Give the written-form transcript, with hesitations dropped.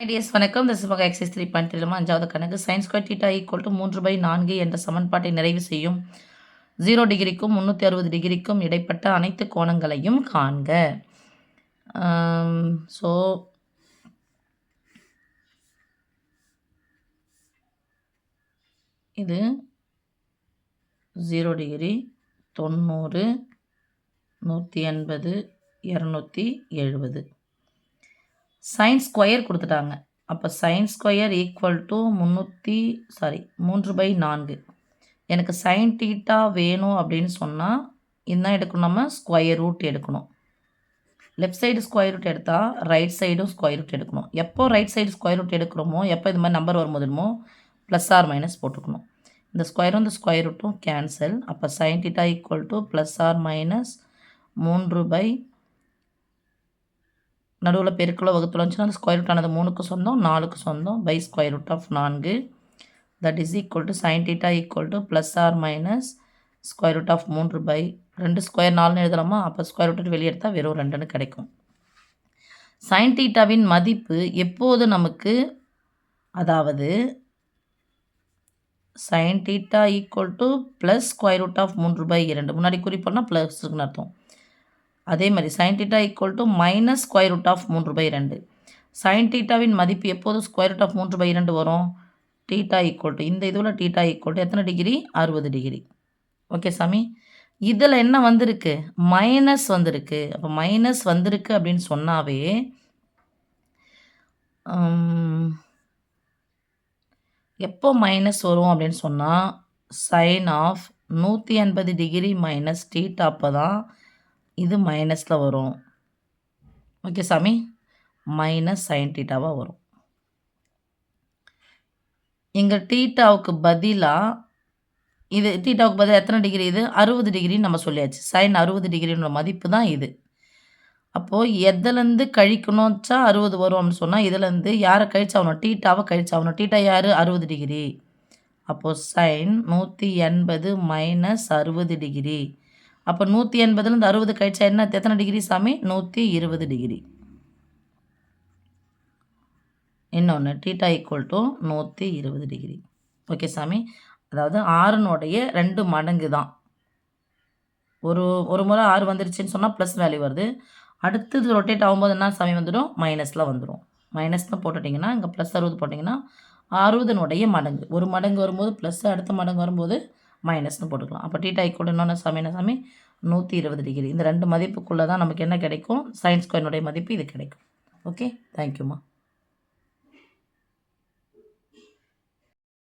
Ideas வணக்கம். This is மகா exercise 3.3 அஞ்சாவது கணக்கு sin square theta equal to 3/4 என்ற சமன்பாட்டை நிறைவு செய்யும் 0 டிகிரிக்கும் 360 டிகிரிக்கும் இடைப்பட்ட அனைத்து கோணங்களையும் காண்க. ஸோ இது 0 டிகிரி 90 180 270 சைன் ஸ்கொயர் கொடுத்துட்டாங்க. அப்போ சைன் ஸ்கொயர் ஈக்குவல் டு 3/4. எனக்கு சைன் தீட்டா வேணும் அப்படின்னு சொன்னால் இதுதான் எடுக்கணும், நம்ம ஸ்கொயர் ரூட் எடுக்கணும். லெஃப்ட் சைடு ஸ்கொயர் ரூட் எடுத்தால் ரைட் சைடும் ஸ்கொயர் ரூட் எடுக்கணும். எப்போ ரைட் சைடு ஸ்கொயர் ரூட் எடுக்கிறோமோ, எப்போ இது மாதிரி நம்பர் வரும்போதுமோ ப்ளஸ் ஆர் மைனஸ் போட்டுக்கணும். இந்த ஸ்கொயரும் இந்த ஸ்கொயர் ரூட்டும் கேன்சல். அப்போ sine theta equal to plus or minus 3 நடுவில் பெருக்கலோ வகுத்துல வந்துச்சுன்னா அந்த ஸ்கொயர் ரூட் ஆனது 3க்கு சொந்தம் 4க்கு சொந்தம் by square root of 4 that is equal to sine theta equal to plus or minus square root of 3/2 square 4ன்னு எழுதலாமா? அப்போ ஸ்கொயர் ரூட் வெளியே எடுத்தால் வெறும் 2ன்னு கிடைக்கும். சைன் தீட்டாவின் மதிப்பு எப்போது நமக்கு, அதாவது sine theta equal to plus square root of 3/2 முன்னாடி குறிப்போம்னா ப்ளஸ்ன்னு அர்த்தம். அதே மாதிரி sine theta equal to minus square root of 3/2. Sine தீட்டாவின் மதிப்பு எப்போது ஸ்கொயர் ரூட் ஆஃப் 3/2 வரும்? தீட்டா ஈக்குவல் டு இந்த இதுவில் தீட்டா ஈக்குவல் டு எத்தனை டிகிரி? 60 டிகிரி. ஓகே சாமி, இதில் என்ன வந்திருக்கு? மைனஸ் வந்திருக்கு. அப்போ மைனஸ் வந்திருக்கு அப்படின்னு சொன்னாவே எப்போ மைனஸ் வரும் அப்படின்னு சொன்னால் sine of 180 degree minus theta அப்போ தான் இது மைனஸில் வரும். ஓகே சாமி, மைனஸ் சைன் தீட்டாவாக வரும். இங்கே தீட்டாவுக்கு பதிலாக இது தீட்டாவுக்கு பதிலாக எத்தனை டிகிரி? இது 60 டிகிரின்னு நம்ம சொல்லியாச்சு. சைன் 60 டிகிரின்ற மதிப்பு தான் இது. அப்போது எதுலேருந்து கழிக்கணும்ச்சா 60 வரும் அப்படின்னு சொன்னால் இதுலேருந்து யாரை கழிச்சாகணும்? தீட்டாவை கழிச்சாகணும். தீட்டா யார்? 60 டிகிரி. அப்போது சைன் 180 மைனஸ் 60 டிகிரி. அப்போ 180லேருந்து 60 கழிச்சா என்ன? எத்தனை டிகிரி சாமி? 120 டிகிரி. இன்னொன்று theta equal to 120 degree. Okay சாமி, அதாவது 6னுடைய 2 மடங்கு தான். ஒரு முறை 6 வந்துருச்சுன்னு சொன்னால் ப்ளஸ் வேல்யூ வருது. அடுத்தது ரொட்டேட் ஆகும்போது என்ன சாமி வந்துடும்? மைனஸில் வந்துடும். மைனஸ்னு போட்டுட்டிங்கன்னா இங்கே ப்ளஸ் 60 போட்டிங்கன்னா 60னுடைய மடங்கு. ஒரு மடங்கு வரும்போது ப்ளஸ், அடுத்த மடங்கு வரும்போது மைனஸ்னு போட்டுக்கலாம். அப்போ தீட்டா ஈக்குவல் இன்னொன்று சாமி என்ன சாமி? 120 டிகிரி. இந்த 2 மதிப்புக்குள்ளே தான் நமக்கு என்ன கிடைக்கும்? சைன் ஸ்கொயர்னுடைய மதிப்பு இது கிடைக்கும். ஓகே, தேங்க்யூம்மா.